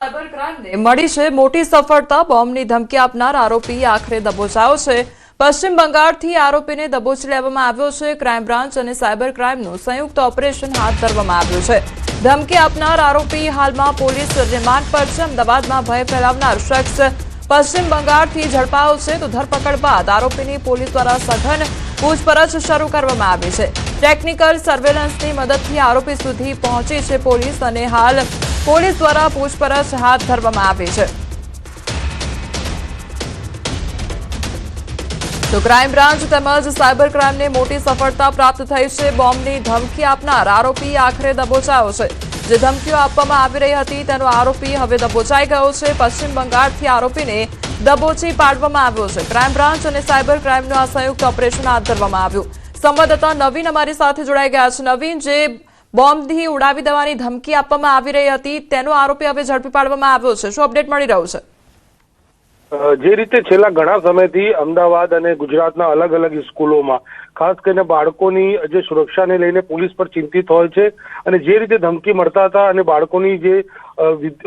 Cyber ક્રાઇમને મળી છે મોટી સફળતા। બોમ્બની ધમકી આપનાર આરોપી આખરે દબોચાયો છે। પશ્ચિમ બંગાળથી આરોપીને દબોચી લેવામાં આવ્યો છે। ક્રાઇમ બ્રાન્ચ અને સાયબર ક્રાઇમનું સંયુક્ત ઓપરેશન હાથ ધરવામાં આવ્યું છે। ધમકી આપનાર આરોપી હાલમાં પોલીસ રિમાન્ડ પર છે। અમદાવાદમાં ભય ફેલાવનાર શખ્સ પશ્ચિમ બંગાળથી ઝડપાયો છે, તો ધરપકડ બાદ આરોપીની પોલીસ દ્વારા સઘન પૂછપરછ શરૂ કરવામાં આવી છે। ટેકનિકલ સર્વેલન્સની મદદથી આરોપી સુધી પહોંચી છે પોલીસ અને હાલ પોલીસ દ્વારા પૂછપરછ હાથ ધરવામાં આવી છે। તો ક્રાઇમ બ્રાન્ચ તેમજ સાયબર ક્રાઇમને મોટી સફળતા પ્રાપ્ત થઈ છે। બોમ્બની ધમકી આપનાર આરોપી આખરે દબોચાયો છે। જે ધમકીઓ આપવામાં આવી રહી હતી તેનો આરોપી હવે દબોચાઈ ગયો છે। પશ્ચિમ બંગાળથી આરોપીને દબોચી પાડવામાં આવ્યો છે। ક્રાઇમ બ્રાન્ચ અને સાયબર ક્રાઇમનું આ સંયુક્ત ઓપરેશન હાથ ધરવામાં આવ્યું। સંવાદદાતા નવીન અમારી સાથે જોડાઈ ગયા છે। નવીન, જે બોમ્બથી ઉડાવી દેવાની ધમકી આપવામાં આવી રહી હતી તેનો આરોપી હવે ઝડપી પાડવામાં આવ્યો છે, શું અપડેટ મળી રહ્યું છે? જે રીતે છેલ્લા ઘણા સમયથી અમદાવાદ અને ગુજરાતના અલગ અલગ સ્કૂલોમાં ખાસ કરીને બાળકોની જે સુરક્ષાને લઈને પોલીસ પર ચિંતિત હોય છે અને જે રીતે ધમકી મળતા હતા અને બાળકોની જે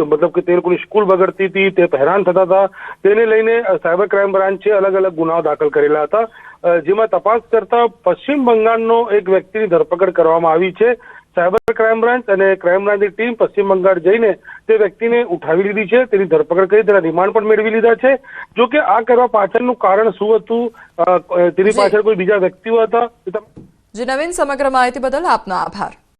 મતલબ કે તે લોકોની સ્કૂલ બગડતી હતી, તે હેરાન થતા હતા, તેને લઈને સાયબર ક્રાઇમ બ્રાન્ચે અલગ અલગ ગુનાઓ દાખલ કરેલા હતા, જેમાં તપાસ કરતા પશ્ચિમ બંગાળનો એક વ્યક્તિની ધરપકડ કરવામાં આવી છે। સાયબર ક્રાઇમ બ્રાન્ચ અને ક્રાઇમ બ્રાન્ચની ટીમ પશ્ચિમ બંગાળ જઈને તે વ્યક્તિને ઉઠાવી લીધી છે, તેની ધરપકડ કરી તેના રિમાન્ડ પણ મેળવી લીધા છે। જો કે આ કરવા પાછળનું કારણ શું હતું, તેની પાછળ કોઈ બીજા વ્યક્તિઓ હતા? જી નવીન, સમગ્ર માહિતી બદલ આપનો આભાર।